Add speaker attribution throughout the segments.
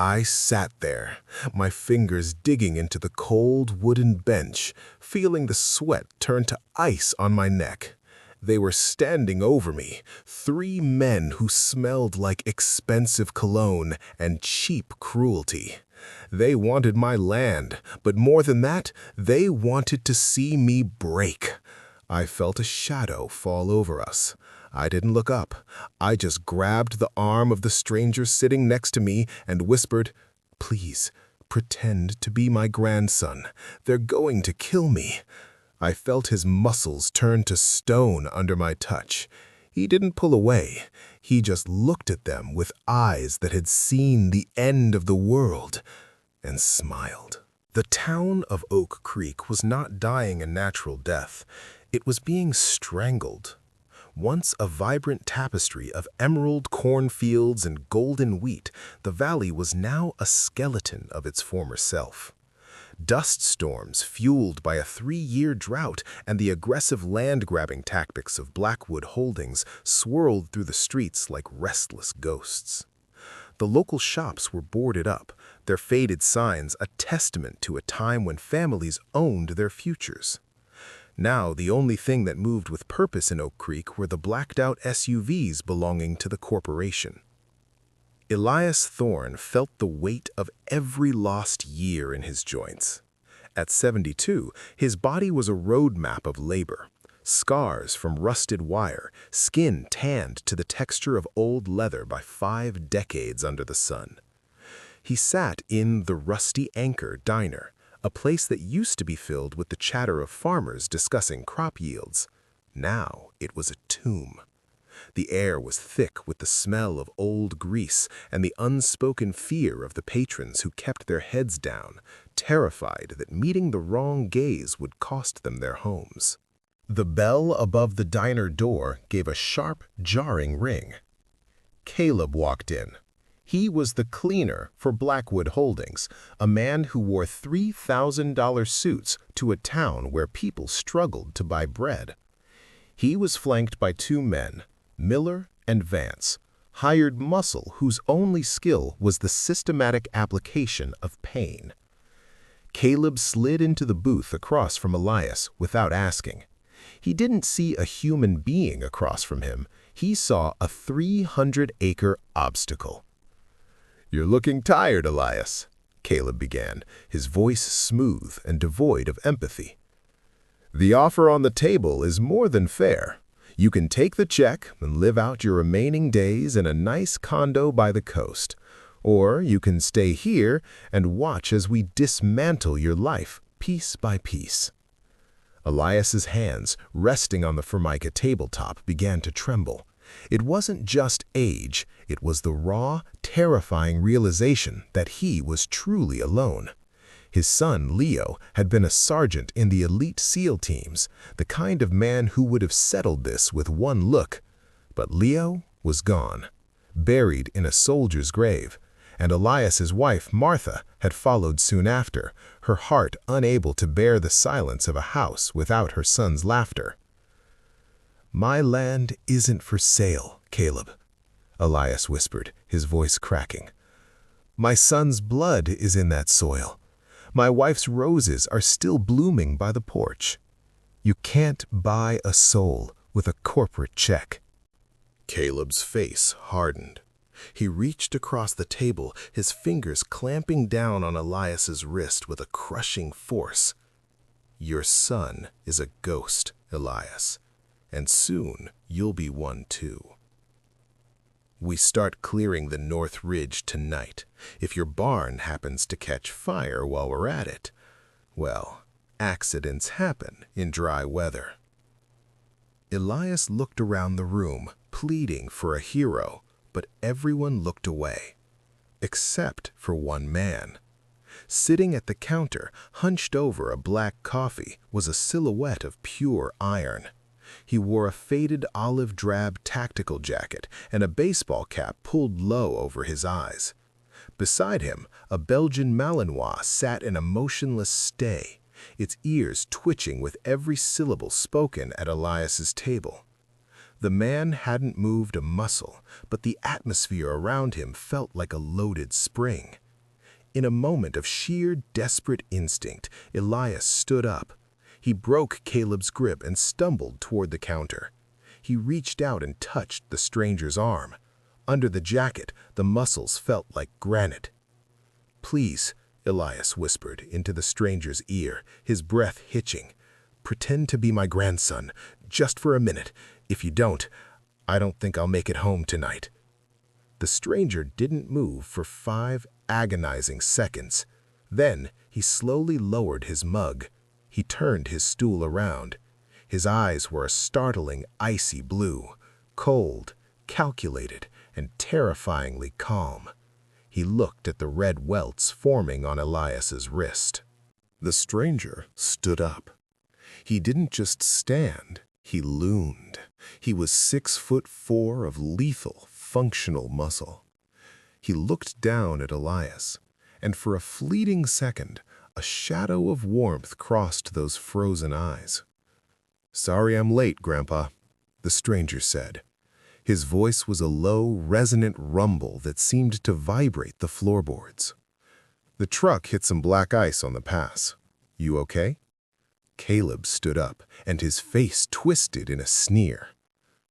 Speaker 1: I sat there, my fingers digging into the cold wooden bench, feeling the sweat turn to ice on my neck. They were standing over me, 3 men who smelled like expensive cologne and cheap cruelty. They wanted my land, but more than that, they wanted to see me break. I felt a shadow fall over us. I didn't look up. I just grabbed the arm of the stranger sitting next to me and whispered, "Please, pretend to be my grandson. They're going to kill me." I felt his muscles turn to stone under my touch. He didn't pull away. He just looked at them with eyes that had seen the end of the world and smiled. The town of Oak Creek was not dying a natural death. It was being strangled. Once a vibrant tapestry of emerald cornfields and golden wheat, the valley was now a skeleton of its former self. Dust storms fueled by a 3-year drought and the aggressive land-grabbing tactics of Blackwood holdings swirled through the streets like restless ghosts. The local shops were boarded up, their faded signs a testament to a time when families owned their futures. Now, the only thing that moved with purpose in Oak Creek were the blacked-out SUVs belonging to the corporation. Elias Thorne felt the weight of every lost year in his joints. At 72, his body was a roadmap of labor. Scars from rusted wire, skin tanned to the texture of old leather by 5 decades under the sun. He sat in the Rusty Anchor diner, a place that used to be filled with the chatter of farmers discussing crop yields. Now it was a tomb. The air was thick with the smell of old grease and the unspoken fear of the patrons who kept their heads down, terrified that meeting the wrong gaze would cost them their homes. The bell above the diner door gave a sharp, jarring ring. Caleb walked in. He was the cleaner for Blackwood Holdings, a man who wore $3,000 suits to a town where people struggled to buy bread. He was flanked by 2 men, Miller and Vance, hired muscle whose only skill was the systematic application of pain. Caleb slid into the booth across from Elias without asking. He didn't see a human being across from him. He saw a 300-acre obstacle. "You're looking tired, Elias," Caleb began, his voice smooth and devoid of empathy. "The offer on the table is more than fair. You can take the check and live out your remaining days in a nice condo by the coast. Or you can stay here and watch as we dismantle your life piece by piece." Elias's hands, resting on the Formica tabletop, began to tremble. It wasn't just age, it was the raw, terrifying realization that he was truly alone. His son, Leo, had been a sergeant in the elite SEAL teams, the kind of man who would have settled this with one look. But Leo was gone, buried in a soldier's grave, and Elias's wife, Martha, had followed soon after, her heart unable to bear the silence of a house without her son's laughter. "My land isn't for sale, Caleb," Elias whispered, his voice cracking. "My son's blood is in that soil. My wife's roses are still blooming by the porch. You can't buy a soul with a corporate check." Caleb's face hardened. He reached across the table, his fingers clamping down on Elias's wrist with a crushing force. "Your son is a ghost, Elias, and soon you'll be one too. We start clearing the North Ridge tonight. If your barn happens to catch fire while we're at it, well, accidents happen in dry weather." Elias looked around the room, pleading for a hero, but everyone looked away, except for one man. Sitting at the counter, hunched over a black coffee, was a silhouette of pure iron. He wore a faded olive-drab tactical jacket and a baseball cap pulled low over his eyes. Beside him, a Belgian Malinois sat in a motionless stay, its ears twitching with every syllable spoken at Elias's table. The man hadn't moved a muscle, but the atmosphere around him felt like a loaded spring. In a moment of sheer desperate instinct, Elias stood up. He broke Caleb's grip and stumbled toward the counter. He reached out and touched the stranger's arm. Under the jacket, the muscles felt like granite. "Please," Elias whispered into the stranger's ear, his breath hitching. "Pretend to be my grandson, just for a minute. If you don't, I don't think I'll make it home tonight." The stranger didn't move for 5 agonizing seconds. Then he slowly lowered his mug. He turned his stool around. His eyes were a startling icy blue, cold, calculated, and terrifyingly calm. He looked at the red welts forming on Elias's wrist. The stranger stood up. He didn't just stand, he loomed. He was 6'4" of lethal, functional muscle. He looked down at Elias, and for a fleeting second, a shadow of warmth crossed those frozen eyes. "Sorry I'm late, Grandpa," the stranger said. His voice was a low, resonant rumble that seemed to vibrate the floorboards. "The truck hit some black ice on the pass. You okay?" Caleb stood up, and his face twisted in a sneer.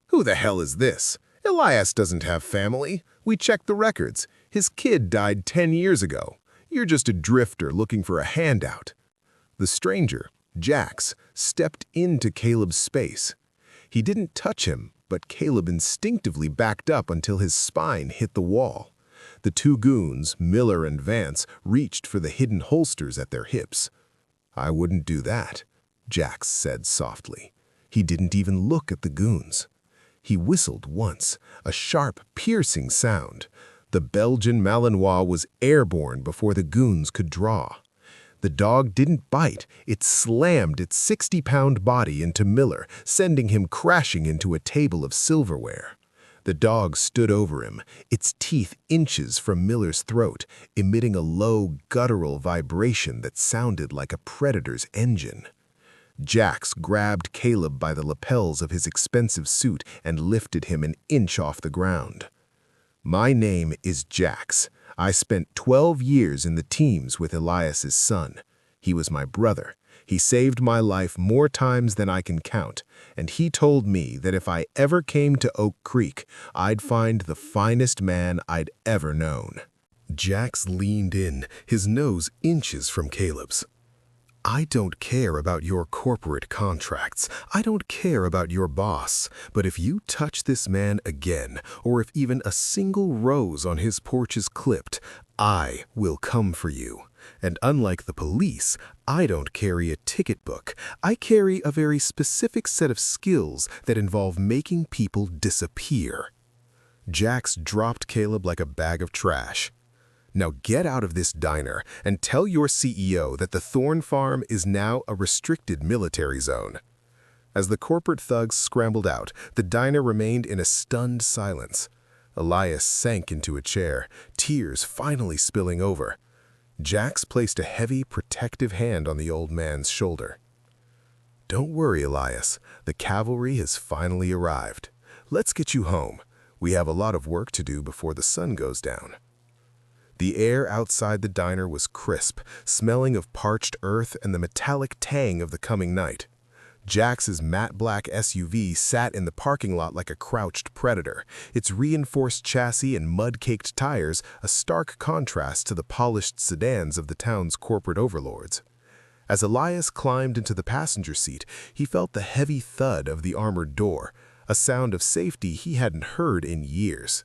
Speaker 1: "Who the hell is this? Elias doesn't have family. We checked the records. His kid died 10 years ago. You're just a drifter looking for a handout." The stranger, Jax, stepped into Caleb's space. He didn't touch him, but Caleb instinctively backed up until his spine hit the wall. The 2 goons, Miller and Vance, reached for the hidden holsters at their hips. "I wouldn't do that," Jax said softly. He didn't even look at the goons. He whistled once, a sharp, piercing sound. The Belgian Malinois was airborne before the goons could draw. The dog didn't bite. It slammed its 60-pound body into Miller, sending him crashing into a table of silverware. The dog stood over him, its teeth inches from Miller's throat, emitting a low, guttural vibration that sounded like a predator's engine. Jax grabbed Caleb by the lapels of his expensive suit and lifted him an inch off the ground. "My name is Jax. I spent 12 years in the teams with Elias's son. He was my brother. He saved my life more times than I can count, and he told me that if I ever came to Oak Creek, I'd find the finest man I'd ever known." Jax leaned in, his nose inches from Caleb's. "I don't care about your corporate contracts. I don't care about your boss. But if you touch this man again, or if even a single rose on his porch is clipped, I will come for you. And unlike the police, I don't carry a ticket book. I carry a very specific set of skills that involve making people disappear." Jax dropped Caleb like a bag of trash. "Now get out of this diner and tell your CEO that the Thorne farm is now a restricted military zone." As the corporate thugs scrambled out, the diner remained in a stunned silence. Elias sank into a chair, tears finally spilling over. Jax placed a heavy, protective hand on the old man's shoulder. "Don't worry, Elias. The cavalry has finally arrived. Let's get you home. We have a lot of work to do before the sun goes down." The air outside the diner was crisp, smelling of parched earth and the metallic tang of the coming night. Jax's matte black SUV sat in the parking lot like a crouched predator, its reinforced chassis and mud-caked tires a stark contrast to the polished sedans of the town's corporate overlords. As Elias climbed into the passenger seat, he felt the heavy thud of the armored door, a sound of safety he hadn't heard in years.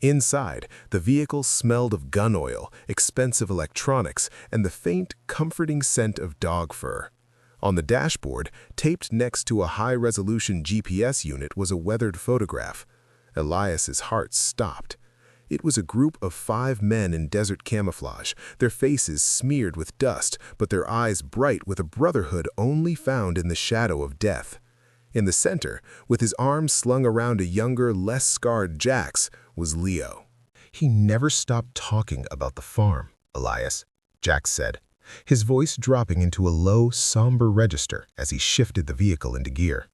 Speaker 1: Inside, the vehicle smelled of gun oil, expensive electronics, and the faint, comforting scent of dog fur. On the dashboard, taped next to a high-resolution GPS unit, was a weathered photograph. Elias's heart stopped. It was a group of 5 men in desert camouflage, their faces smeared with dust, but their eyes bright with a brotherhood only found in the shadow of death. In the center, with his arms slung around a younger, less scarred Jax, was Leo. "He never stopped talking about the farm, Elias," Jax said, his voice dropping into a low, somber register as he shifted the vehicle into gear.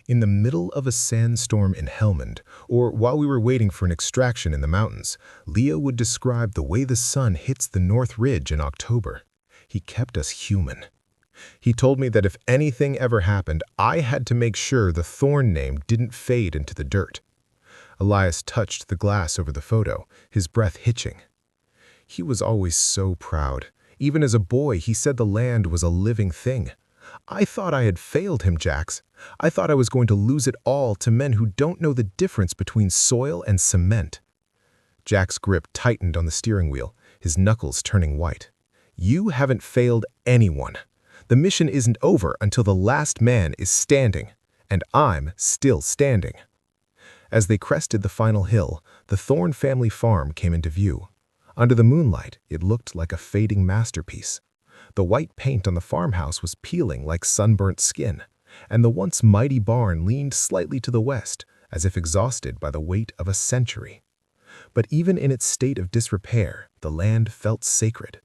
Speaker 1: In the middle of a sandstorm in Helmand, or while we were waiting for an extraction in the mountains, Leo would describe the way the sun hits the North Ridge in October. He kept us human. He told me that if anything ever happened, I had to make sure the Thorne name didn't fade into the dirt. Elias touched the glass over the photo, his breath hitching. He was always so proud. Even as a boy, he said the land was a living thing. I thought I had failed him, Jax. I thought I was going to lose it all to men who don't know the difference between soil and cement. Jack's grip tightened on the steering wheel, his knuckles turning white. You haven't failed anyone. The mission isn't over until the last man is standing, and I'm still standing. As they crested the final hill, the Thorne family farm came into view. Under the moonlight, it looked like a fading masterpiece. The white paint on the farmhouse was peeling like sunburnt skin, and the once mighty barn leaned slightly to the west, as if exhausted by the weight of a century. But even in its state of disrepair, the land felt sacred.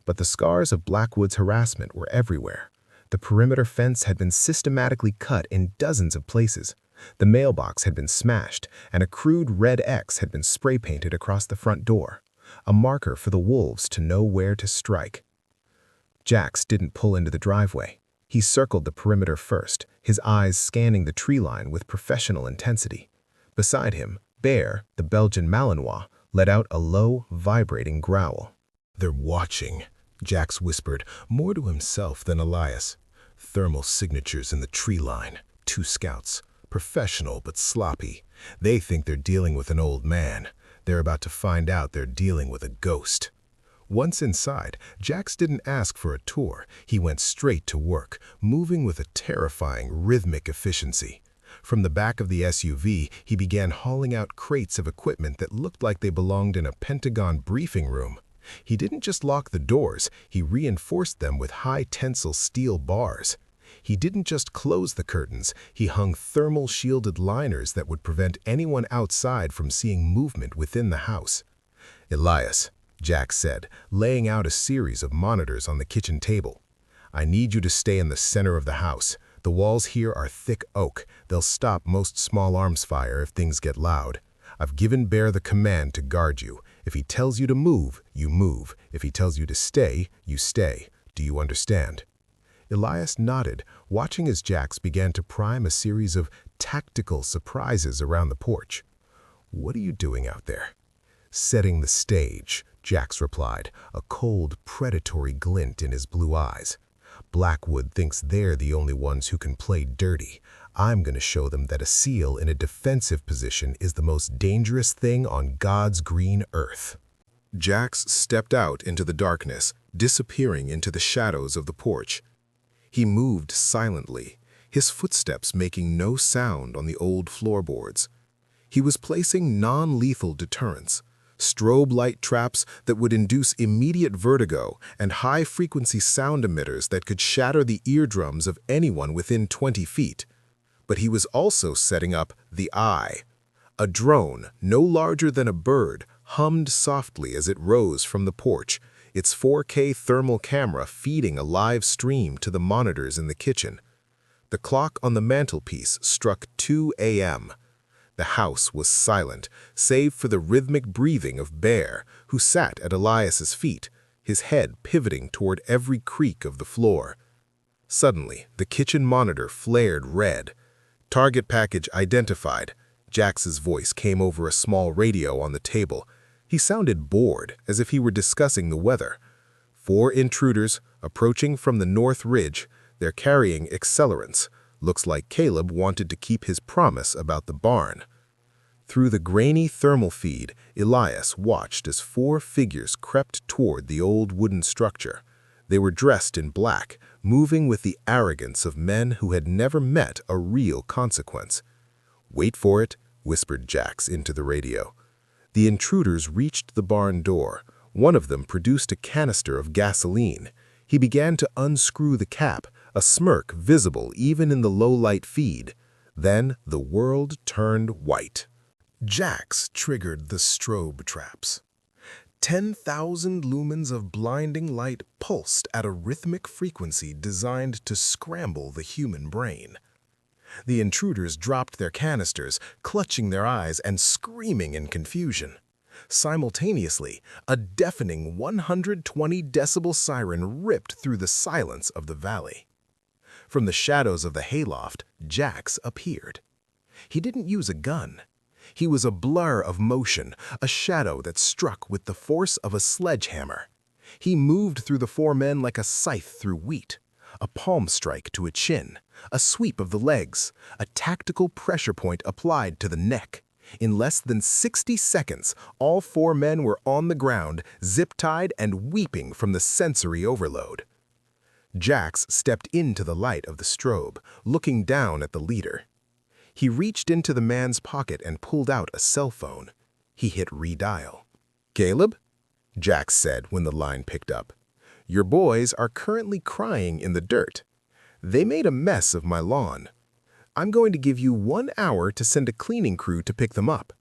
Speaker 1: But the scars of Blackwood's harassment were everywhere. The perimeter fence had been systematically cut in dozens of places. The mailbox had been smashed, and a crude red X had been spray-painted across the front door, a marker for the wolves to know where to strike. Jax didn't pull into the driveway. He circled the perimeter first, his eyes scanning the tree line with professional intensity. Beside him, Bear, the Belgian Malinois, let out a low, vibrating growl. "They're watching," Jax whispered, more to himself than Elias. "Thermal signatures in the tree line. 2 scouts. Professional but sloppy. They think they're dealing with an old man. They're about to find out they're dealing with a ghost." Once inside, Jax didn't ask for a tour. He went straight to work, moving with a terrifying, rhythmic efficiency. From the back of the SUV, he began hauling out crates of equipment that looked like they belonged in a Pentagon briefing room. He didn't just lock the doors, he reinforced them with high-tensile steel bars. He didn't just close the curtains, he hung thermal-shielded liners that would prevent anyone outside from seeing movement within the house. "Elias," Jax said, laying out a series of monitors on the kitchen table. "I need you to stay in the center of the house. The walls here are thick oak. They'll stop most small arms fire if things get loud. I've given Bear the command to guard you. If he tells you to move, you move. If he tells you to stay, you stay. Do you understand?" Elias nodded, watching as Jax began to prime a series of tactical surprises around the porch. "What are you doing out there?" "Setting the stage," Jax replied, a cold, predatory glint in his blue eyes. "Blackwood thinks they're the only ones who can play dirty. I'm going to show them that a SEAL in a defensive position is the most dangerous thing on God's green earth." Jax stepped out into the darkness, disappearing into the shadows of the porch. He moved silently, his footsteps making no sound on the old floorboards. He was placing non-lethal deterrents, strobe light traps that would induce immediate vertigo and high-frequency sound emitters that could shatter the eardrums of anyone within 20 feet. But he was also setting up the Eye. A drone, no larger than a bird, hummed softly as it rose from the porch, its 4K thermal camera feeding a live stream to the monitors in the kitchen. The clock on the mantelpiece struck 2 a.m. The house was silent, save for the rhythmic breathing of Bear, who sat at Elias's feet, his head pivoting toward every creak of the floor. Suddenly, the kitchen monitor flared red. "Target package identified." Jax's voice came over a small radio on the table. He sounded bored, as if he were discussing the weather. "4 intruders, approaching from the North Ridge. They're carrying accelerants. Looks like Caleb wanted to keep his promise about the barn." Through the grainy thermal feed, Elias watched as 4 figures crept toward the old wooden structure. They were dressed in black, moving with the arrogance of men who had never met a real consequence. "Wait for it," whispered Jax into the radio. The intruders reached the barn door. One of them produced a canister of gasoline. He began to unscrew the cap, a smirk visible even in the low-light feed. Then the world turned white. Jax triggered the strobe traps. 10,000 lumens of blinding light pulsed at a rhythmic frequency designed to scramble the human brain. The intruders dropped their canisters, clutching their eyes and screaming in confusion. Simultaneously, a deafening 120-decibel siren ripped through the silence of the valley. From the shadows of the hayloft, Jax appeared. He didn't use a gun. He was a blur of motion, a shadow that struck with the force of a sledgehammer. He moved through the four men like a scythe through wheat, a palm strike to a chin, a sweep of the legs, a tactical pressure point applied to the neck. In less than 60 seconds, all four men were on the ground, zip-tied and weeping from the sensory overload. Jax stepped into the light of the strobe, looking down at the leader. He reached into the man's pocket and pulled out a cell phone. He hit redial. "Caleb?" Jax said when the line picked up. "Your boys are currently crying in the dirt. They made a mess of my lawn. I'm going to give you 1 hour to send a cleaning crew to pick them up.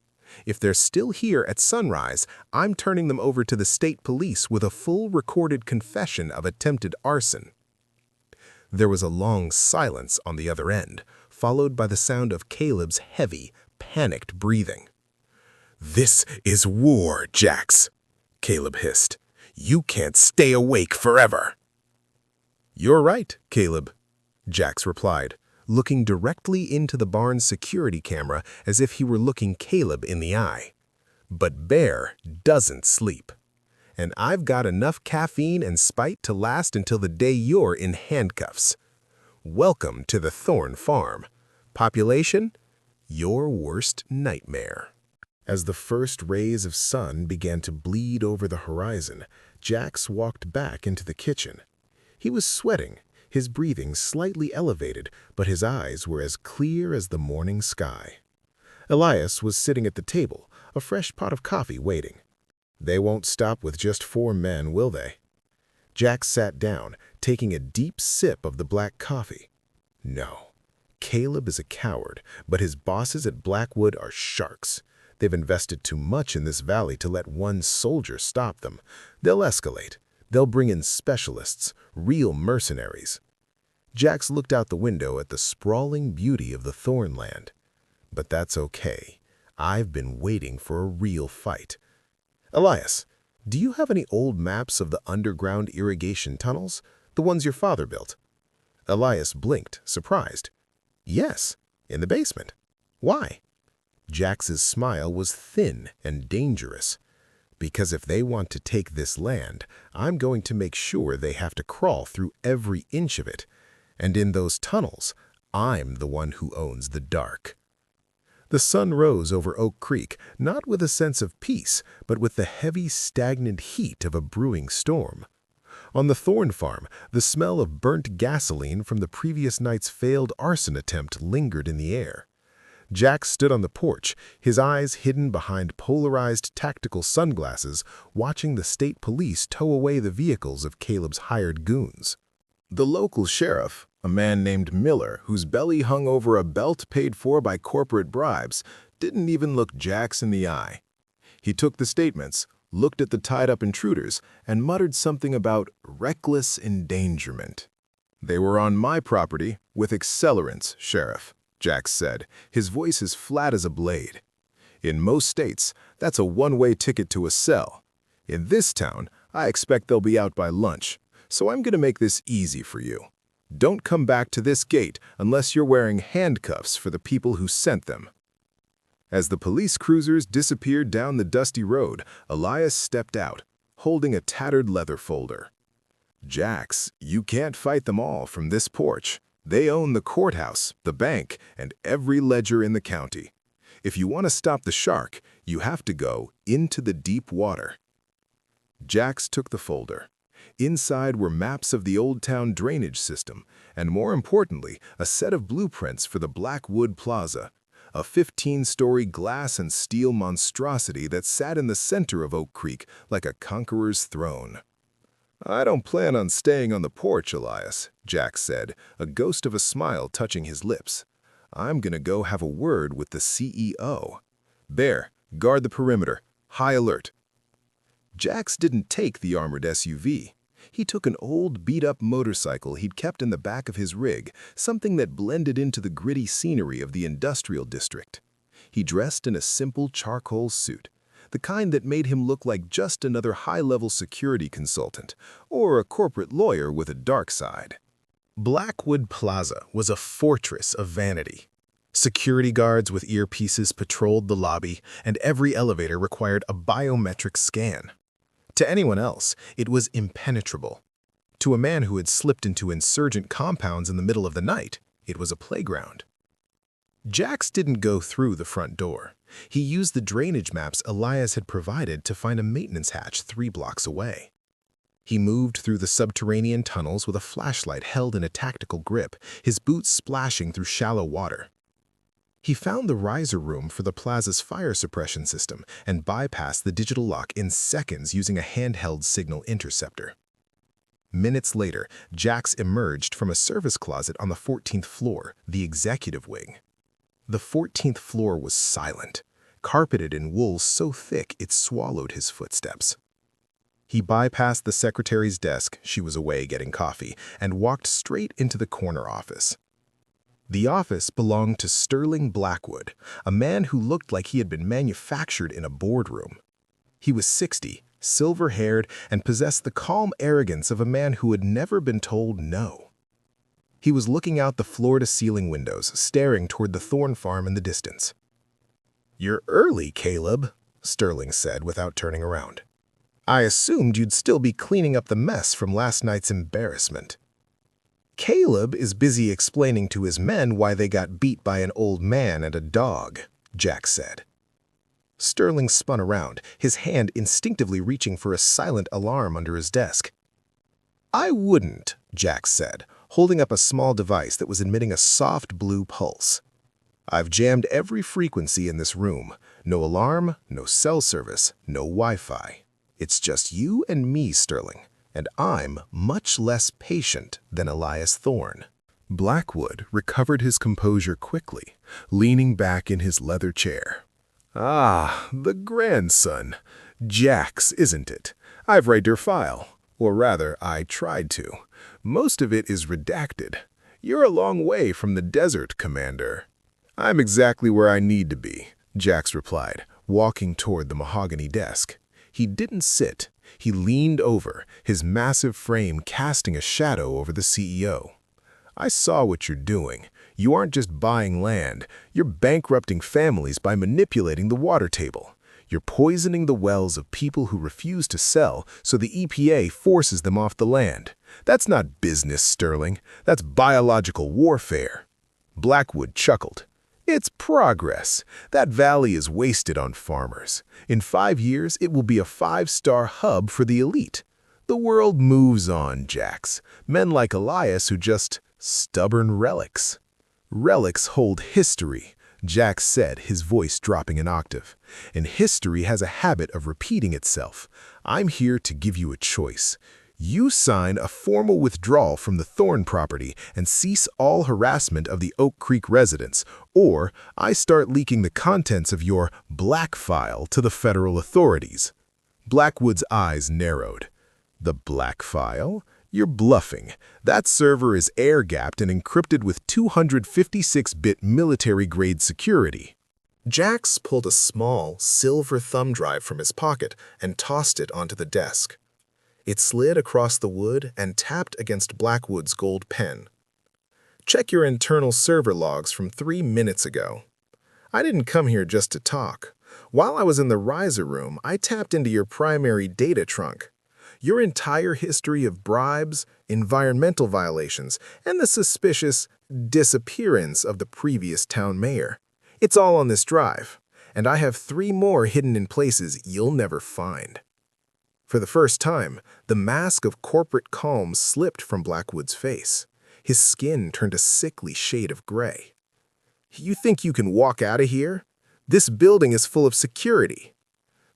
Speaker 1: If they're still here at sunrise, I'm turning them over to the state police with a full recorded confession of attempted arson." There was a long silence on the other end, followed by the sound of Caleb's heavy, panicked breathing. "This is war, Jax," Caleb hissed. "You can't stay awake forever." "You're right, Caleb," Jax replied, looking directly into the barn's security camera as if he were looking Caleb in the eye. "But Bear doesn't sleep. And I've got enough caffeine and spite to last until the day you're in handcuffs. Welcome to the Thorne farm. Population, your worst nightmare." As the first rays of sun began to bleed over the horizon, Jax walked back into the kitchen. He was sweating, his breathing slightly elevated, but his eyes were as clear as the morning sky. Elias was sitting at the table, a fresh pot of coffee waiting. "They won't stop with just 4 men, will they?" Jax sat down, taking a deep sip of the black coffee. "No. Caleb is a coward, but his bosses at Blackwood are sharks. They've invested too much in this valley to let one soldier stop them. They'll escalate. They'll bring in specialists, real mercenaries." Jax looked out the window at the sprawling beauty of the Thorne land. "But that's okay. I've been waiting for a real fight. Elias, do you have any old maps of the underground irrigation tunnels, the ones your father built?" Elias blinked, surprised. "Yes, in the basement. Why?" Jax's smile was thin and dangerous. "Because if they want to take this land, I'm going to make sure they have to crawl through every inch of it. And in those tunnels, I'm the one who owns the dark." The sun rose over Oak Creek, not with a sense of peace, but with the heavy, stagnant heat of a brewing storm. On the Thorne farm, the smell of burnt gasoline from the previous night's failed arson attempt lingered in the air. Jax stood on the porch, his eyes hidden behind polarized tactical sunglasses, watching the state police tow away the vehicles of Caleb's hired goons. The local sheriff, a man named Miller, whose belly hung over a belt paid for by corporate bribes, didn't even look Jax in the eye. He took the statements, looked at the tied-up intruders, and muttered something about reckless endangerment. "They were on my property with accelerants, Sheriff," Jax said, his voice as flat as a blade. "In most states, that's a one-way ticket to a cell. In this town, I expect they'll be out by lunch, so I'm going to make this easy for you. Don't come back to this gate unless you're wearing handcuffs for the people who sent them." As the police cruisers disappeared down the dusty road, Elias stepped out, holding a tattered leather folder. "Jax, you can't fight them all from this porch. They own the courthouse, the bank, and every ledger in the county. If you want to stop the shark, you have to go into the deep water." Jax took the folder. Inside were maps of the Old Town drainage system, and more importantly, a set of blueprints for the Blackwood Plaza, a 15-story glass and steel monstrosity that sat in the center of Oak Creek like a conqueror's throne. "I don't plan on staying on the porch, Elias," Jax said, a ghost of a smile touching his lips. "I'm gonna go have a word with the CEO. Bear, guard the perimeter. High alert." Jax didn't take the armored SUV. He took an old, beat-up motorcycle he'd kept in the back of his rig, something that blended into the gritty scenery of the industrial district. He dressed in a simple charcoal suit, the kind that made him look like just another high-level security consultant or a corporate lawyer with a dark side. Blackwood Plaza was a fortress of vanity. Security guards with earpieces patrolled the lobby, and every elevator required a biometric scan. To anyone else, it was impenetrable. To a man who had slipped into insurgent compounds in the middle of the night, it was a playground. Jax didn't go through the front door. He used the drainage maps Elias had provided to find a maintenance hatch 3 blocks away. He moved through the subterranean tunnels with a flashlight held in a tactical grip, his boots splashing through shallow water. He found the riser room for the plaza's fire suppression system and bypassed the digital lock in seconds using a handheld signal interceptor. Minutes later, Jax emerged from a service closet on the 14th floor, the executive wing. The 14th floor was silent, carpeted in wool so thick it swallowed his footsteps. He bypassed the secretary's desk, she was away getting coffee, and walked straight into the corner office. The office belonged to Sterling Blackwood, a man who looked like he had been manufactured in a boardroom. He was 60, silver-haired, and possessed the calm arrogance of a man who had never been told no. He was looking out the floor-to-ceiling windows, staring toward the Thorne farm in the distance. "You're early, Caleb," Sterling said without turning around. "I assumed you'd still be cleaning up the mess from last night's embarrassment." "Caleb is busy explaining to his men why they got beat by an old man and a dog," Jax said. Sterling spun around, his hand instinctively reaching for a silent alarm under his desk. "I wouldn't," Jax said, holding up a small device that was emitting a soft blue pulse. "I've jammed every frequency in this room. No alarm, no cell service, no Wi-Fi. It's just you and me, Sterling, and I'm much less patient than Elias Thorne." Blackwood recovered his composure quickly, leaning back in his leather chair. "Ah, the grandson. Jax, isn't it? I've read your file. Or rather, I tried to. Most of it is redacted. You're a long way from the desert, Commander." "I'm exactly where I need to be," Jax replied, walking toward the mahogany desk. He didn't sit. He leaned over, his massive frame casting a shadow over the CEO. "I saw what you're doing. You aren't just buying land. You're bankrupting families by manipulating the water table. You're poisoning the wells of people who refuse to sell, so the EPA forces them off the land. That's not business, Sterling. That's biological warfare." Blackwood chuckled. "It's progress. That valley is wasted on farmers. In 5 years, it will be a 5-star hub for the elite. The world moves on, Jax. Men like Elias who just stubborn relics." "Relics hold history," Jax said, his voice dropping an octave. "And history has a habit of repeating itself. I'm here to give you a choice. You sign a formal withdrawal from the Thorne property and cease all harassment of the Oak Creek residents, or I start leaking the contents of your black file to the federal authorities." Blackwood's eyes narrowed. "The black file? You're bluffing. That server is air-gapped and encrypted with 256-bit military-grade security." Jax pulled a small, silver thumb drive from his pocket and tossed it onto the desk. It slid across the wood and tapped against Blackwood's gold pen. "Check your internal server logs from 3 minutes ago. I didn't come here just to talk. While I was in the riser room, I tapped into your primary data trunk. Your entire history of bribes, environmental violations, and the suspicious disappearance of the previous town mayor. It's all on this drive, and I have 3 more hidden in places you'll never find." For the first time, the mask of corporate calm slipped from Blackwood's face. His skin turned a sickly shade of gray. "You think you can walk out of here? This building is full of security."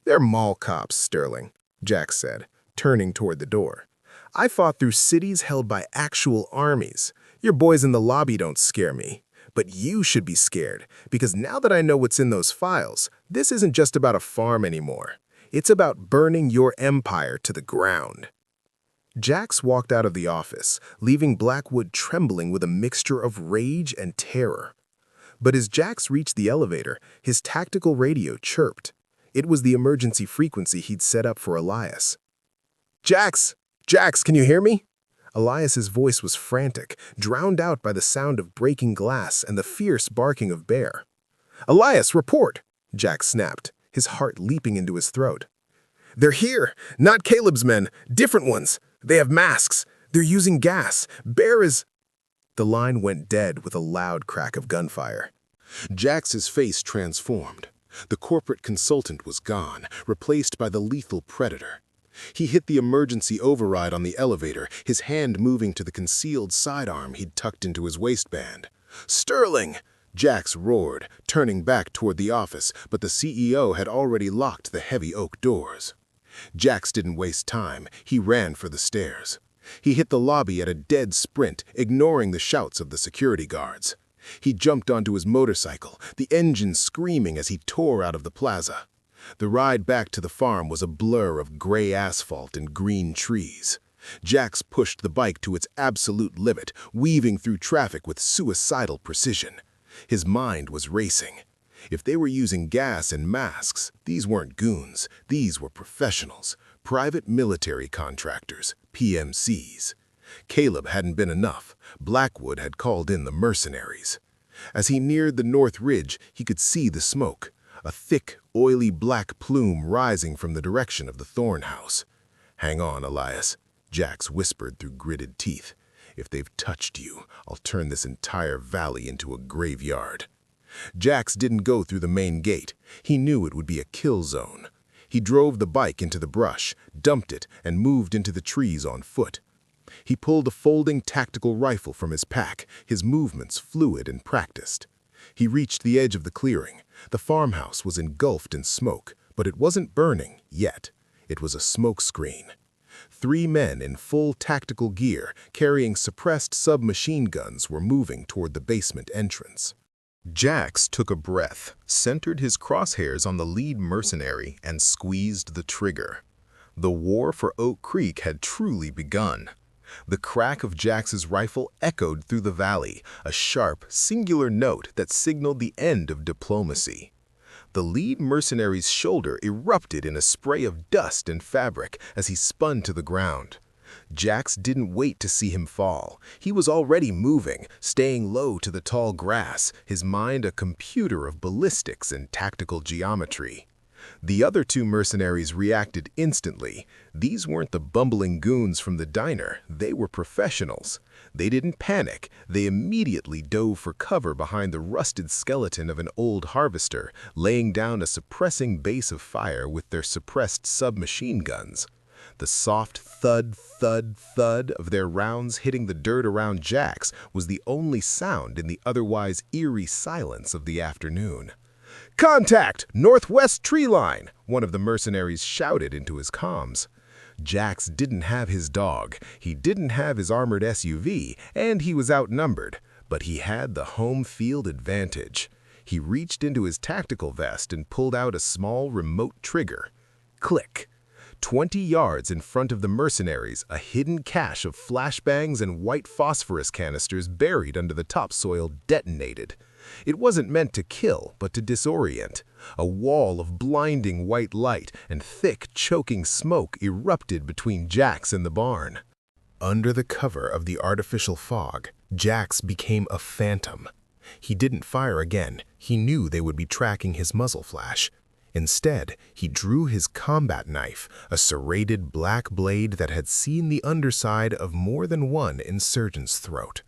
Speaker 1: "They're mall cops, Sterling," Jax said, turning toward the door. "I fought through cities held by actual armies. Your boys in the lobby don't scare me. But you should be scared, because now that I know what's in those files, this isn't just about a farm anymore. It's about burning your empire to the ground." Jax walked out of the office, leaving Blackwood trembling with a mixture of rage and terror. But as Jax reached the elevator, his tactical radio chirped. It was the emergency frequency he'd set up for Elias. "Jax! Jax, can you hear me?" Elias's voice was frantic, drowned out by the sound of breaking glass and the fierce barking of Bear. "Elias, report!" Jax snapped, his heart leaping into his throat. "They're here! Not Caleb's men, different ones! They have masks! They're using gas! Bear is—" The line went dead with a loud crack of gunfire. Jax's face transformed. The corporate consultant was gone, replaced by the lethal predator. He hit the emergency override on the elevator, his hand moving to the concealed sidearm he'd tucked into his waistband. "Sterling!" Jax roared, turning back toward the office, but the CEO had already locked the heavy oak doors. Jax didn't waste time. He ran for the stairs. He hit the lobby at a dead sprint, ignoring the shouts of the security guards. He jumped onto his motorcycle, the engine screaming as he tore out of the plaza. The ride back to the farm was a blur of gray asphalt and green trees. Jax pushed the bike to its absolute limit, weaving through traffic with suicidal precision. His mind was racing. If they were using gas and masks, these weren't goons. These were professionals, private military contractors, PMCs. Caleb hadn't been enough. Blackwood had called in the mercenaries. As he neared the North Ridge, he could see the smoke, a thick, oily black plume rising from the direction of the Thorne house. "Hang on, Elias," Jax whispered through gritted teeth. "If they've touched you, I'll turn this entire valley into a graveyard." Jax didn't go through the main gate. He knew it would be a kill zone. He drove the bike into the brush, dumped it, and moved into the trees on foot. He pulled a folding tactical rifle from his pack, his movements fluid and practiced. He reached the edge of the clearing. The farmhouse was engulfed in smoke, but it wasn't burning yet. It was a smoke screen. 3 men in full tactical gear, carrying suppressed submachine guns, were moving toward the basement entrance. Jax took a breath, centered his crosshairs on the lead mercenary, and squeezed the trigger. The war for Oak Creek had truly begun. The crack of Jax's rifle echoed through the valley, a sharp, singular note that signaled the end of diplomacy. The lead mercenary's shoulder erupted in a spray of dust and fabric as he spun to the ground. Jax didn't wait to see him fall. He was already moving, staying low to the tall grass, his mind a computer of ballistics and tactical geometry. The other 2 mercenaries reacted instantly. These weren't the bumbling goons from the diner. They were professionals. They didn't panic. They immediately dove for cover behind the rusted skeleton of an old harvester, laying down a suppressing base of fire with their suppressed submachine guns. The soft thud, thud, thud of their rounds hitting the dirt around Jax was the only sound in the otherwise eerie silence of the afternoon. "Contact! Northwest tree line!" one of the mercenaries shouted into his comms. Jax didn't have his dog, he didn't have his armored SUV, and he was outnumbered, but he had the home field advantage. He reached into his tactical vest and pulled out a small remote trigger. Click. 20 yards in front of the mercenaries, a hidden cache of flashbangs and white phosphorus canisters buried under the topsoil detonated. It wasn't meant to kill, but to disorient. A wall of blinding white light and thick, choking smoke erupted between Jax and the barn. Under the cover of the artificial fog, Jax became a phantom. He didn't fire again. He knew they would be tracking his muzzle flash. Instead, he drew his combat knife, a serrated black blade that had seen the underside of more than one insurgent's throat.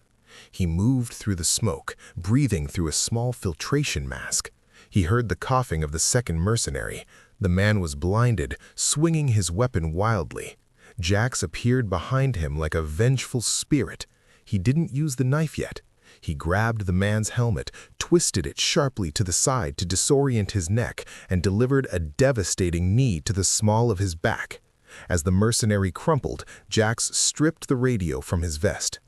Speaker 1: He moved through the smoke, breathing through a small filtration mask. He heard the coughing of the second mercenary. The man was blinded, swinging his weapon wildly. Jax appeared behind him like a vengeful spirit. He didn't use the knife yet. He grabbed the man's helmet, twisted it sharply to the side to disorient his neck, and delivered a devastating knee to the small of his back. As the mercenary crumpled, Jax stripped the radio from his vest.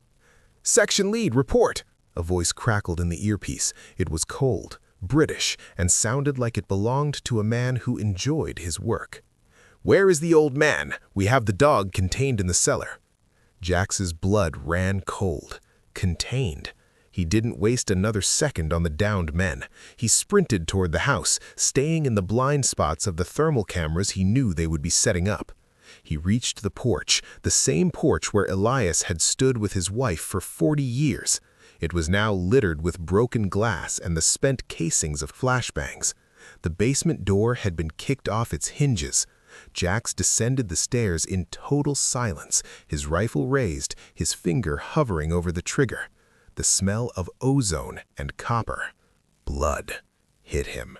Speaker 1: "Section lead, report!" A voice crackled in the earpiece. It was cold, British, and sounded like it belonged to a man who enjoyed his work. "Where is the old man? We have the dog contained in the cellar." Jax's blood ran cold, contained. He didn't waste another second on the downed men. He sprinted toward the house, staying in the blind spots of the thermal cameras he knew they would be setting up. He reached the porch, the same porch where Elias had stood with his wife for 40 years. It was now littered with broken glass and the spent casings of flashbangs. The basement door had been kicked off its hinges. Jax descended the stairs in total silence, his rifle raised, his finger hovering over the trigger. The smell of ozone and copper, blood, hit him.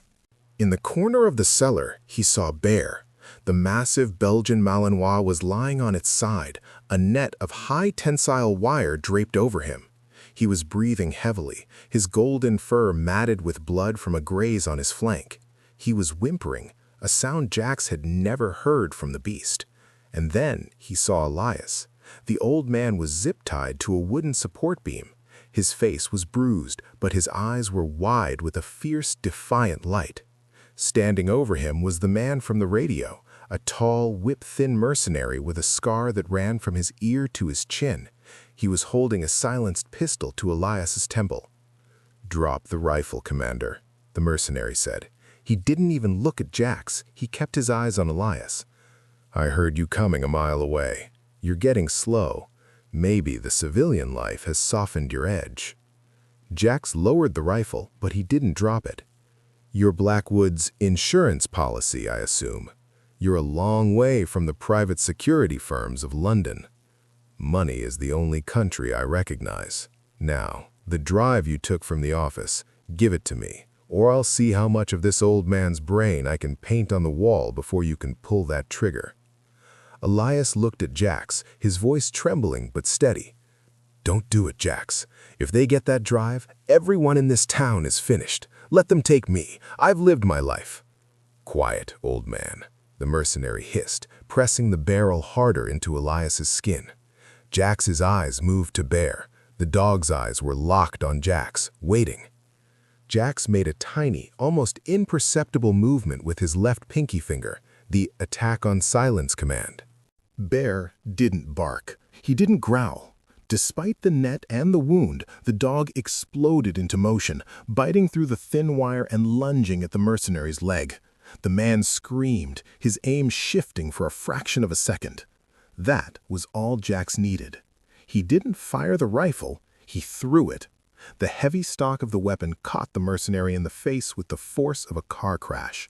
Speaker 1: In the corner of the cellar, he saw Bear. The massive Belgian Malinois was lying on its side, a net of high-tensile wire draped over him. He was breathing heavily, his golden fur matted with blood from a graze on his flank. He was whimpering, a sound Jax had never heard from the beast. And then he saw Elias. The old man was zip-tied to a wooden support beam. His face was bruised, but his eyes were wide with a fierce, defiant light. Standing over him was the man from the radio, a tall, whip-thin mercenary with a scar that ran from his ear to his chin. He was holding a silenced pistol to Elias's temple. "Drop the rifle, Commander," the mercenary said. He didn't even look at Jax. He kept his eyes on Elias. "I heard you coming a mile away. You're getting slow. Maybe the civilian life has softened your edge." Jax lowered the rifle, but he didn't drop it. "You're Blackwood's insurance policy, I assume. You're a long way from the private security firms of London. Money is the only country I recognize. Now, the drive you took from the office, give it to me, or I'll see how much of this old man's brain I can paint on the wall before you can pull that trigger." Elias looked at Jax, his voice trembling but steady. "Don't do it, Jax. If they get that drive, everyone in this town is finished. Let them take me. I've lived my life." "Quiet, old man," the mercenary hissed, pressing the barrel harder into Elias's skin. Jax's eyes moved to Bear. The dog's eyes were locked on Jax, waiting. Jax made a tiny, almost imperceptible movement with his left pinky finger, the attack on silence command. Bear didn't bark. He didn't growl. Despite the net and the wound, the dog exploded into motion, biting through the thin wire and lunging at the mercenary's leg. The man screamed, his aim shifting for a fraction of a second. That was all Jax needed. He didn't fire the rifle, he threw it. The heavy stock of the weapon caught the mercenary in the face with the force of a car crash.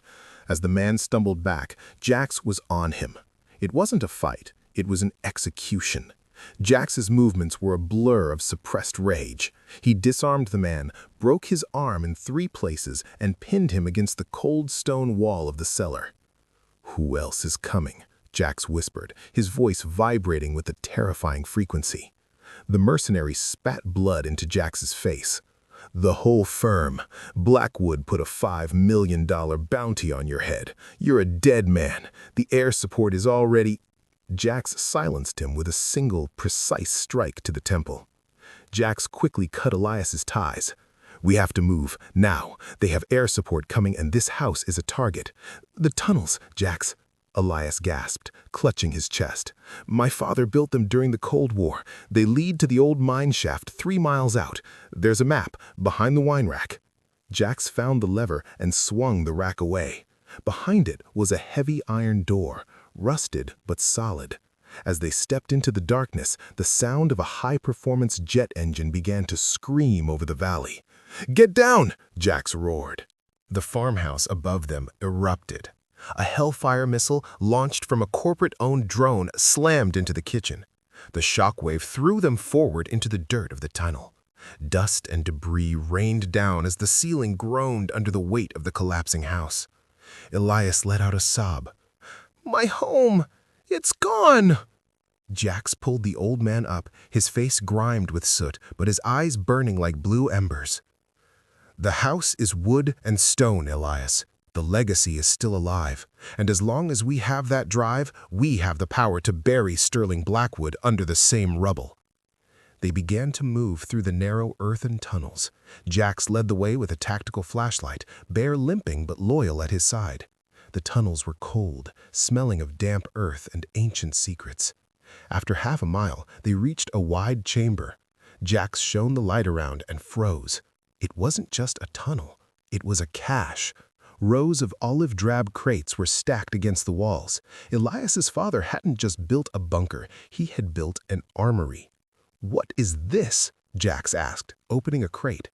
Speaker 1: As the man stumbled back, Jax was on him. It wasn't a fight, it was an execution. Jax's movements were a blur of suppressed rage. He disarmed the man, broke his arm in 3 places, and pinned him against the cold stone wall of the cellar. "Who else is coming?" Jax whispered, his voice vibrating with a terrifying frequency. The mercenary spat blood into Jax's face. "The whole firm. Blackwood put a $5 million bounty on your head. You're a dead man. The air support is already—" Jax silenced him with a single, precise strike to the temple. Jax quickly cut Elias's ties. "We have to move, now. They have air support coming and this house is a target." "The tunnels, Jax," Elias gasped, clutching his chest. "My father built them during the Cold War. They lead to the old mine shaft 3 miles out. There's a map, behind the wine rack." Jax found the lever and swung the rack away. Behind it was a heavy iron door, rusted but solid. As they stepped into the darkness, the sound of a high-performance jet engine began to scream over the valley. "Get down!" Jax roared. The farmhouse above them erupted. A Hellfire missile, launched from a corporate-owned drone, slammed into the kitchen. The shockwave threw them forward into the dirt of the tunnel. Dust and debris rained down as the ceiling groaned under the weight of the collapsing house. Elias let out a sob. "My home! It's gone!" Jax pulled the old man up, his face grimed with soot, but his eyes burning like blue embers. "The house is wood and stone, Elias. The legacy is still alive, and as long as we have that drive, we have the power to bury Sterling Blackwood under the same rubble." They began to move through the narrow earthen tunnels. Jax led the way with a tactical flashlight, Bear limping but loyal at his side. The tunnels were cold, smelling of damp earth and ancient secrets. After half a mile, they reached a wide chamber. Jax shone the light around and froze. It wasn't just a tunnel. It was a cache. Rows of olive-drab crates were stacked against the walls. Elias's father hadn't just built a bunker, he had built an armory. "What is this?" Jax asked, opening a crate.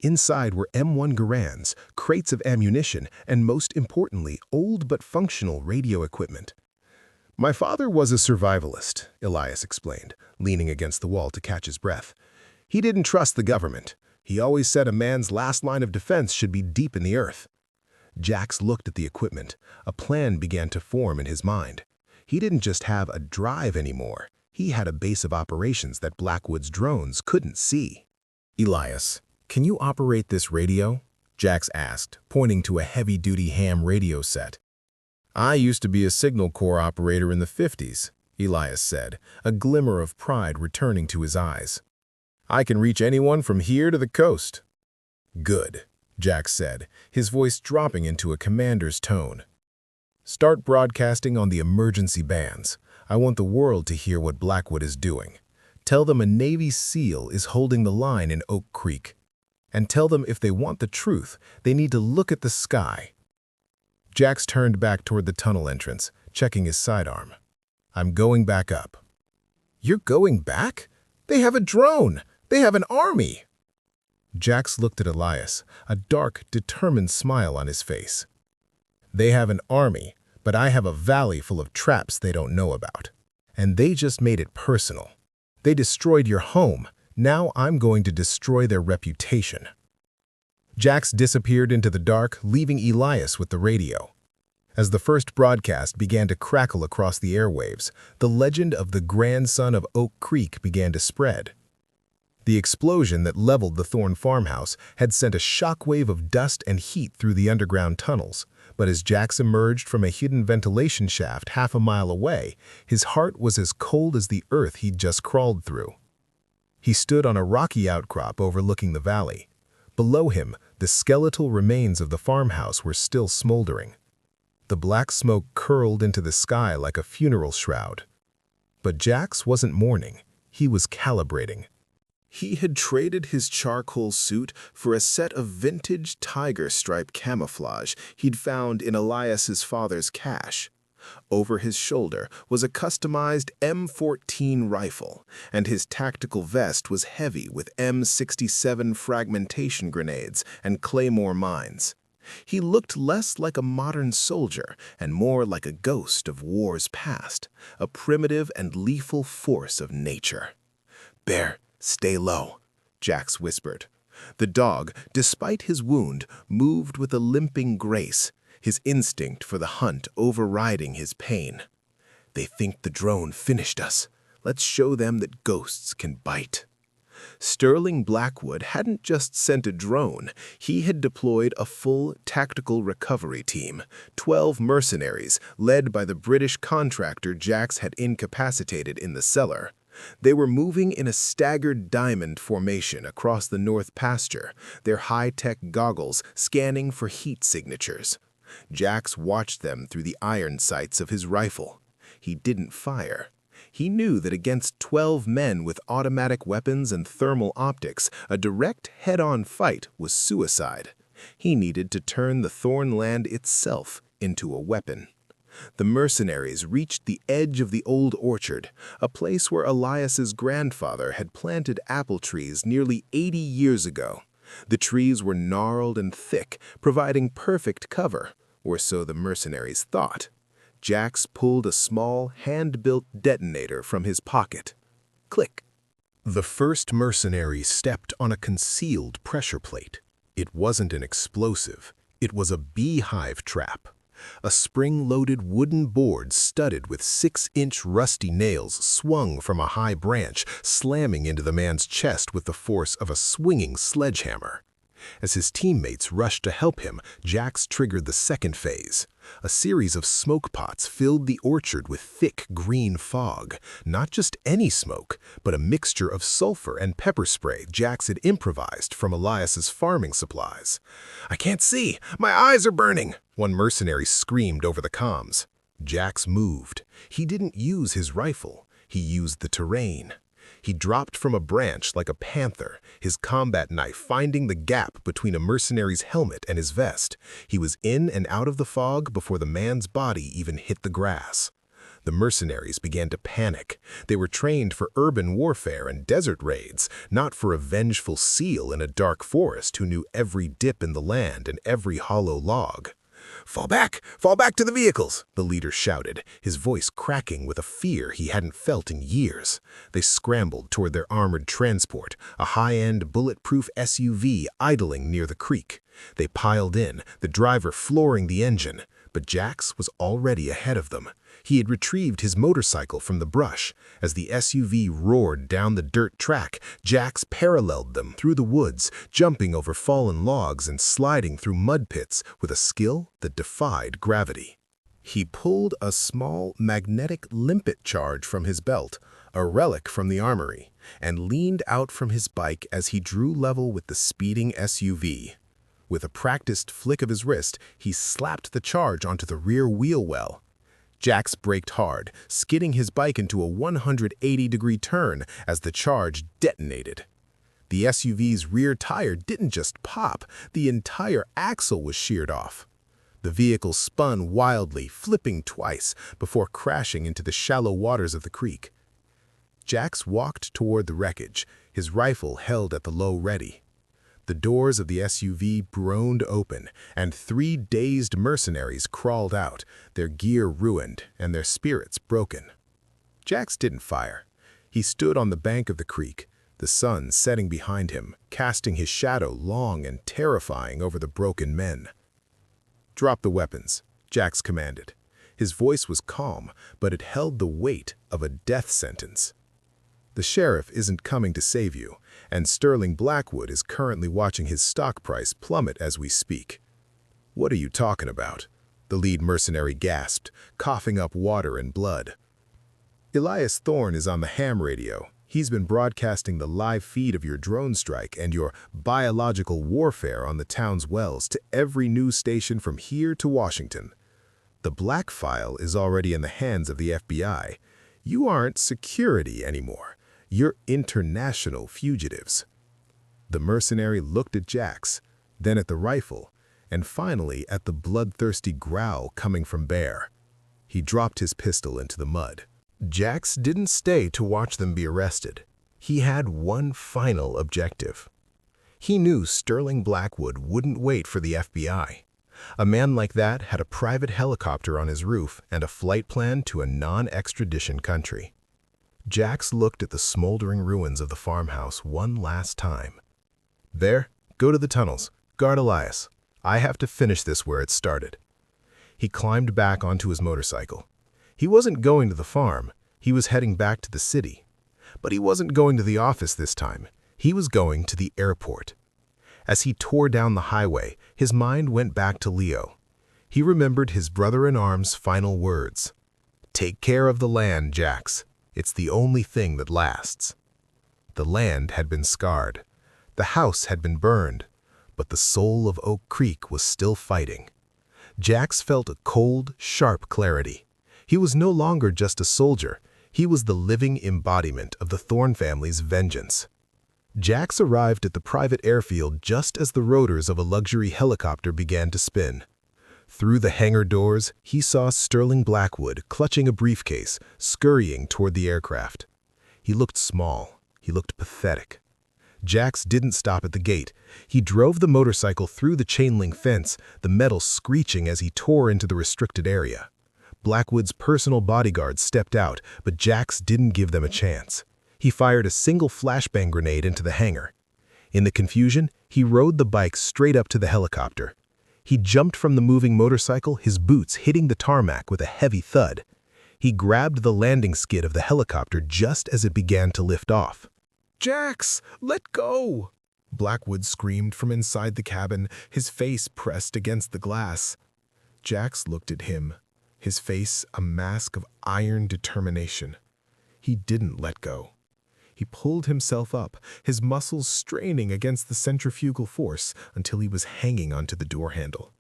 Speaker 1: Inside were M1 Garands, crates of ammunition, and most importantly, old but functional radio equipment. "My father was a survivalist," Elias explained, leaning against the wall to catch his breath. "He didn't trust the government. He always said a man's last line of defense should be deep in the earth." Jax looked at the equipment. A plan began to form in his mind. He didn't just have a drive anymore. He had a base of operations that Blackwood's drones couldn't see. "Elias, can you operate this radio?" Jax asked, pointing to a heavy-duty ham radio set. "I used to be a signal corps operator in the 50s, Elias said, a glimmer of pride returning to his eyes. "I can reach anyone from here to the coast." "Good," Jax said, his voice dropping into a commander's tone. "Start broadcasting on the emergency bands. I want the world to hear what Blackwood is doing. Tell them a Navy SEAL is holding the line in Oak Creek. And tell them if they want the truth, they need to look at the sky." Jax turned back toward the tunnel entrance, checking his sidearm. "I'm going back up." "You're going back? They have a drone! They have an army!" Jax looked at Elias, a dark, determined smile on his face. "They have an army, but I have a valley full of traps they don't know about. And they just made it personal. They destroyed your home. Now I'm going to destroy their reputation." Jax disappeared into the dark, leaving Elias with the radio. As the first broadcast began to crackle across the airwaves, the legend of the grandson of Oak Creek began to spread. The explosion that leveled the Thorne farmhouse had sent a shockwave of dust and heat through the underground tunnels, but as Jax emerged from a hidden ventilation shaft half a mile away, his heart was as cold as the earth he'd just crawled through. He stood on a rocky outcrop overlooking the valley. Below him, the skeletal remains of the farmhouse were still smoldering. The black smoke curled into the sky like a funeral shroud. But Jax wasn't mourning. He was calibrating. He had traded his charcoal suit for a set of vintage tiger stripe camouflage he'd found in Elias's father's cache. Over his shoulder was a customized M14 rifle, and his tactical vest was heavy with M67 fragmentation grenades and claymore mines. He looked less like a modern soldier and more like a ghost of wars past, a primitive and lethal force of nature. "Bear, stay low," Jax whispered. The dog, despite his wound, moved with a limping grace, his instinct for the hunt overriding his pain. "They think the drone finished us. Let's show them that ghosts can bite." Sterling Blackwood hadn't just sent a drone, he had deployed a full tactical recovery team, 12 mercenaries led by the British contractor Jax had incapacitated in the cellar. They were moving in a staggered diamond formation across the north pasture, their high-tech goggles scanning for heat signatures. Jax watched them through the iron sights of his rifle. He didn't fire. He knew that against 12 men with automatic weapons and thermal optics, a direct head-on fight was suicide. He needed to turn the Thorne land itself into a weapon. The mercenaries reached the edge of the old orchard, a place where Elias's grandfather had planted apple trees nearly 80 years ago. The trees were gnarled and thick, providing perfect cover, or so the mercenaries thought. Jax pulled a small, hand-built detonator from his pocket. Click. The first mercenary stepped on a concealed pressure plate. It wasn't an explosive. It was a beehive trap. A spring-loaded wooden board studded with 6-inch rusty nails swung from a high branch, slamming into the man's chest with the force of a swinging sledgehammer. As his teammates rushed to help him, Jax triggered the second phase. A series of smoke pots filled the orchard with thick green fog. Not just any smoke, but a mixture of sulfur and pepper spray Jax had improvised from Elias's farming supplies. "I can't see! My eyes are burning!" one mercenary screamed over the comms. Jax moved. He didn't use his rifle. He used the terrain. He dropped from a branch like a panther, his combat knife finding the gap between a mercenary's helmet and his vest. He was in and out of the fog before the man's body even hit the grass. The mercenaries began to panic. They were trained for urban warfare and desert raids, not for a vengeful seal in a dark forest who knew every dip in the land and every hollow log. Fall back to the vehicles," the leader shouted, his voice cracking with a fear he hadn't felt in years. They scrambled toward their armored transport, a high-end bulletproof SUV idling near the creek. They piled in, the driver flooring the engine, but Jax was already ahead of them. He had retrieved his motorcycle from the brush. As the SUV roared down the dirt track, Jax paralleled them through the woods, jumping over fallen logs and sliding through mud pits with a skill that defied gravity. He pulled a small magnetic limpet charge from his belt, a relic from the armory, and leaned out from his bike as he drew level with the speeding SUV. With a practiced flick of his wrist, he slapped the charge onto the rear wheel well. Jax braked hard, skidding his bike into a 180-degree turn as the charge detonated. The SUV's rear tire didn't just pop, the entire axle was sheared off. The vehicle spun wildly, flipping twice, before crashing into the shallow waters of the creek. Jax walked toward the wreckage, his rifle held at the low ready. The doors of the SUV groaned open, and 3 dazed mercenaries crawled out, their gear ruined and their spirits broken. Jax didn't fire. He stood on the bank of the creek, the sun setting behind him, casting his shadow long and terrifying over the broken men. "Drop the weapons," Jax commanded. His voice was calm, but it held the weight of a death sentence. "The sheriff isn't coming to save you, and Sterling Blackwood is currently watching his stock price plummet as we speak." "What are you talking about?" the lead mercenary gasped, coughing up water and blood. "Elias Thorne is on the ham radio. He's been broadcasting the live feed of your drone strike and your biological warfare on the town's wells to every news station from here to Washington. The black file is already in the hands of the FBI. You aren't security anymore. You're international fugitives." The mercenary looked at Jax, then at the rifle, and finally at the bloodthirsty growl coming from Bear. He dropped his pistol into the mud. Jax didn't stay to watch them be arrested. He had one final objective. He knew Sterling Blackwood wouldn't wait for the FBI. A man like that had a private helicopter on his roof and a flight plan to a non-extradition country. Jax looked at the smoldering ruins of the farmhouse one last time. "There, go to the tunnels. Guard Elias. I have to finish this where it started." He climbed back onto his motorcycle. He wasn't going to the farm. He was heading back to the city. But he wasn't going to the office this time. He was going to the airport. As he tore down the highway, his mind went back to Leo. He remembered his brother-in-arm's final words. "Take care of the land, Jax. It's the only thing that lasts." The land had been scarred. The house had been burned. But the soul of Oak Creek was still fighting. Jax felt a cold, sharp clarity. He was no longer just a soldier. He was the living embodiment of the Thorne family's vengeance. Jax arrived at the private airfield just as the rotors of a luxury helicopter began to spin. Through the hangar doors, he saw Sterling Blackwood clutching a briefcase, scurrying toward the aircraft. He looked small. He looked pathetic. Jax didn't stop at the gate. He drove the motorcycle through the chain-link fence, the metal screeching as he tore into the restricted area. Blackwood's personal bodyguards stepped out, but Jax didn't give them a chance. He fired a single flashbang grenade into the hangar. In the confusion, he rode the bike straight up to the helicopter. He jumped from the moving motorcycle, his boots hitting the tarmac with a heavy thud. He grabbed the landing skid of the helicopter just as it began to lift off. "Jax, let go!" Blackwood screamed from inside the cabin, his face pressed against the glass. Jax looked at him, his face a mask of iron determination. He didn't let go. He pulled himself up, his muscles straining against the centrifugal force until he was hanging onto the door handle.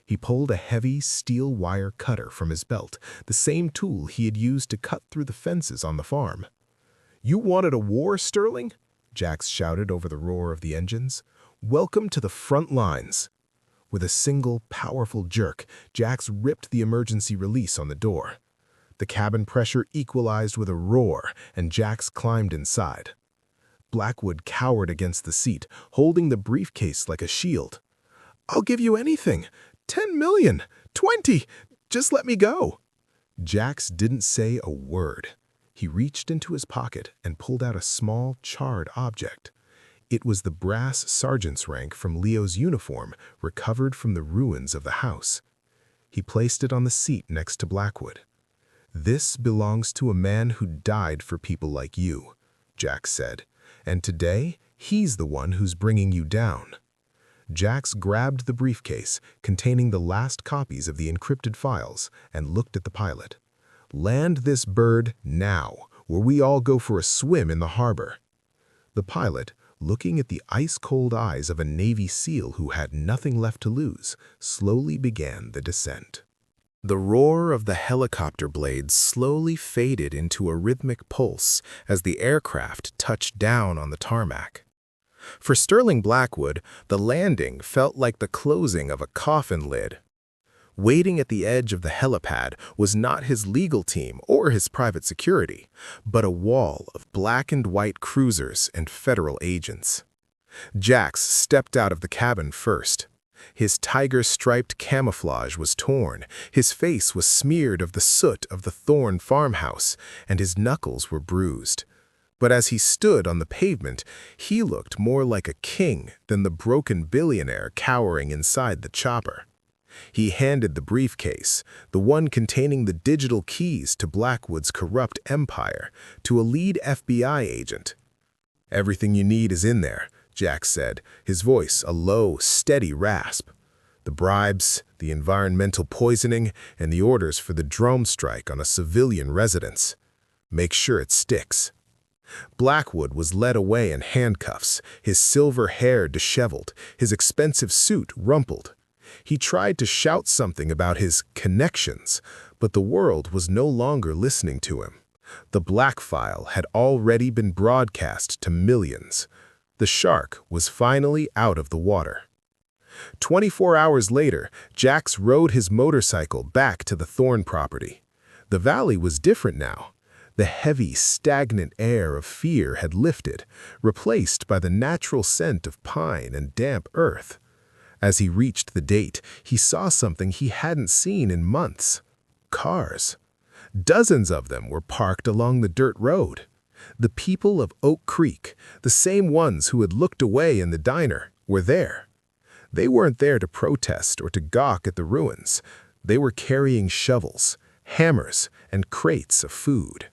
Speaker 1: He pulled a heavy steel wire cutter from his belt, the same tool he had used to cut through the fences on the farm. "You wanted a war, Sterling?" Jax shouted over the roar of the engines. "Welcome to the front lines." With a single, powerful jerk, Jax ripped the emergency release on the door. The cabin pressure equalized with a roar, and Jax climbed inside. Blackwood cowered against the seat, holding the briefcase like a shield. "I'll give you anything. 10 million, 20, just let me go." Jax didn't say a word. He reached into his pocket and pulled out a small, charred object. It was the brass sergeant's rank from Leo's uniform, recovered from the ruins of the house. He placed it on the seat next to Blackwood. "This belongs to a man who died for people like you," Jax said, "and today he's the one who's bringing you down." Jax grabbed the briefcase containing the last copies of the encrypted files and looked at the pilot. "Land this bird now, or we all go for a swim in the harbor." The pilot, looking at the ice-cold eyes of a Navy SEAL who had nothing left to lose, slowly began the descent. The roar of the helicopter blades slowly faded into a rhythmic pulse as the aircraft touched down on the tarmac. For Sterling Blackwood, the landing felt like the closing of a coffin lid. Waiting at the edge of the helipad was not his legal team or his private security, but a wall of black and white cruisers and federal agents. Jax stepped out of the cabin first. His tiger-striped camouflage was torn, his face was smeared of the soot of the Thorne farmhouse, and his knuckles were bruised. But as he stood on the pavement, he looked more like a king than the broken billionaire cowering inside the chopper. He handed the briefcase, the one containing the digital keys to Blackwood's corrupt empire, to a lead FBI agent. "Everything you need is in there," Jax said, his voice a low, steady rasp. "The bribes, the environmental poisoning, and the orders for the drone strike on a civilian residence. Make sure it sticks." Blackwood was led away in handcuffs, his silver hair disheveled, his expensive suit rumpled. He tried to shout something about his connections, but the world was no longer listening to him. The black file had already been broadcast to millions. The shark was finally out of the water. 24 hours later, Jax rode his motorcycle back to the Thorne property. The valley was different now. The heavy, stagnant air of fear had lifted, replaced by the natural scent of pine and damp earth. As he reached the date, he saw something he hadn't seen in months. Cars. Dozens of them were parked along the dirt road. The people of Oak Creek, the same ones who had looked away in the diner, were there. They weren't there to protest or to gawk at the ruins. They were carrying shovels, hammers, and crates of food.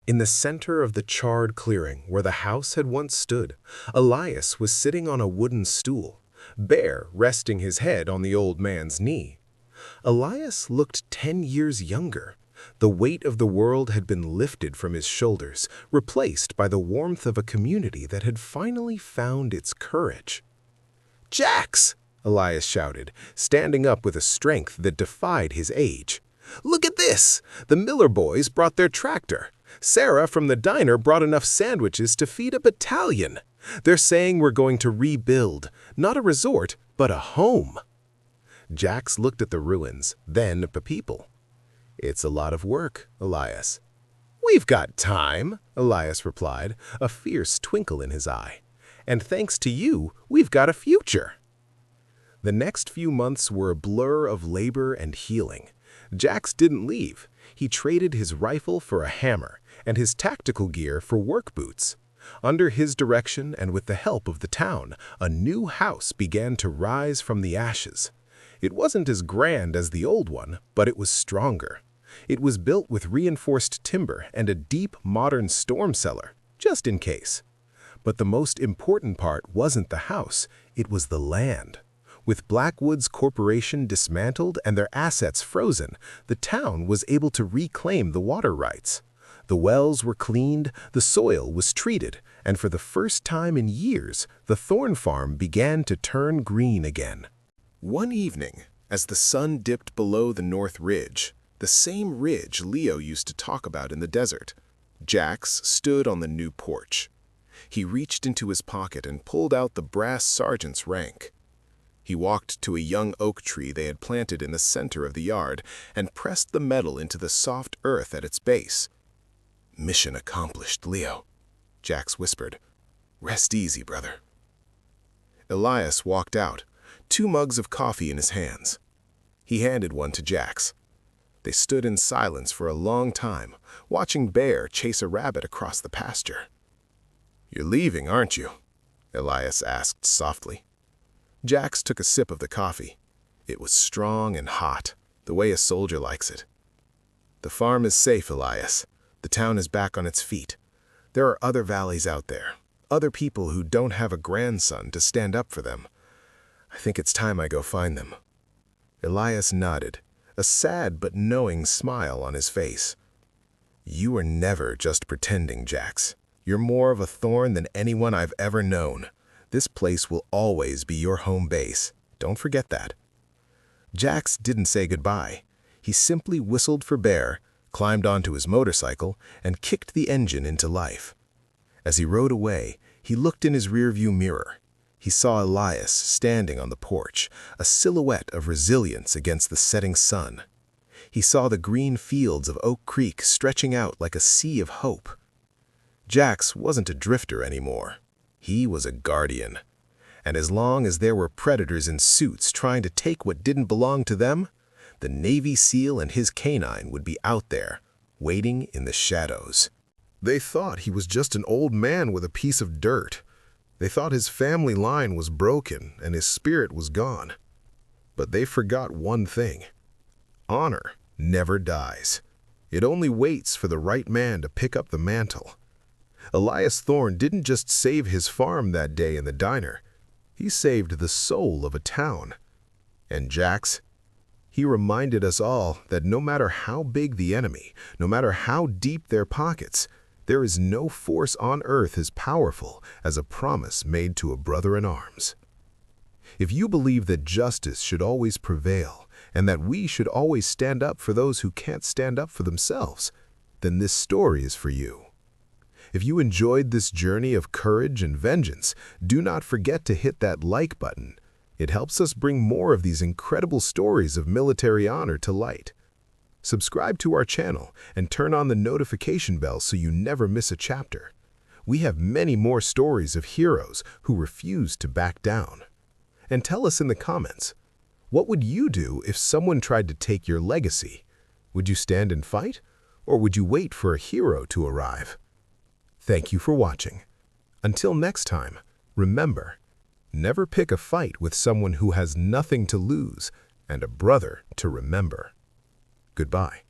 Speaker 1: In the center of the charred clearing where the house had once stood, Elias was sitting on a wooden stool, Bear resting his head on the old man's knee. Elias looked 10 years younger. The weight of the world had been lifted from his shoulders, replaced by the warmth of a community that had finally found its courage. "Jax!" Elias shouted, standing up with a strength that defied his age. "Look at this! The Miller boys brought their tractor. Sarah from the diner brought enough sandwiches to feed a battalion. They're saying we're going to rebuild, not a resort, but a home." Jax looked at the ruins, then at the people. "It's a lot of work, Elias." "We've got time," Elias replied, a fierce twinkle in his eye. "And thanks to you, we've got a future." The next few months were a blur of labor and healing. Jax didn't leave. He traded his rifle for a hammer and his tactical gear for work boots. Under his direction and with the help of the town, a new house began to rise from the ashes. It wasn't as grand as the old one, but it was stronger. It was built with reinforced timber and a deep, modern storm cellar, just in case. But the most important part wasn't the house, it was the land. With Blackwood's corporation dismantled and their assets frozen, the town was able to reclaim the water rights. The wells were cleaned, the soil was treated, and for the first time in years, the Thorne farm began to turn green again. One evening, As the sun dipped below the north ridge, the same ridge Leo used to talk about in the desert, Jax stood on the new porch. He reached into his pocket and pulled out the brass sergeant's rank. He walked to a young oak tree they had planted in the center of the yard and pressed the metal into the soft earth at its base. "Mission accomplished, Leo," Jax whispered. "Rest easy, brother." Elias walked out, 2 mugs of coffee in his hands. He handed one to Jax. They stood in silence for a long time, watching Bear chase a rabbit across the pasture. "You're leaving, aren't you?" Elias asked softly. Jax took a sip of the coffee. It was strong and hot, the way a soldier likes it. "The farm is safe, Elias. The town is back on its feet. There are other valleys out there, other people who don't have a grandson to stand up for them. I think it's time I go find them." Elias nodded, a sad but knowing smile on his face. "You are never just pretending, Jax. You're more of a Thorne than anyone I've ever known. This place will always be your home base. Don't forget that." Jax didn't say goodbye. He simply whistled for Bear, climbed onto his motorcycle, and kicked the engine into life. As he rode away, he looked in his rearview mirror. He saw Elias standing on the porch, a silhouette of resilience against the setting sun. He saw the green fields of Oak Creek stretching out like a sea of hope. Jax wasn't a drifter anymore. He was a guardian. And as long as there were predators in suits trying to take what didn't belong to them, the Navy SEAL and his canine would be out there, waiting in the shadows. They thought he was just an old man with a piece of dirt. They thought his family line was broken and his spirit was gone. But they forgot one thing. Honor never dies. It only waits for the right man to pick up the mantle. Elias Thorne didn't just save his farm that day in the diner. He saved the soul of a town. And Jax, he reminded us all that no matter how big the enemy, no matter how deep their pockets, there is no force on earth as powerful as a promise made to a brother in arms. If you believe that justice should always prevail and that we should always stand up for those who can't stand up for themselves, then this story is for you. If you enjoyed this journey of courage and vengeance, do not forget to hit that like button. It helps us bring more of these incredible stories of military honor to light. Subscribe to our channel and turn on the notification bell so you never miss a chapter. We have many more stories of heroes who refuse to back down. And tell us in the comments, what would you do if someone tried to take your legacy? Would you stand and fight, or would you wait for a hero to arrive? Thank you for watching. Until next time, remember, never pick a fight with someone who has nothing to lose and a brother to remember. Goodbye.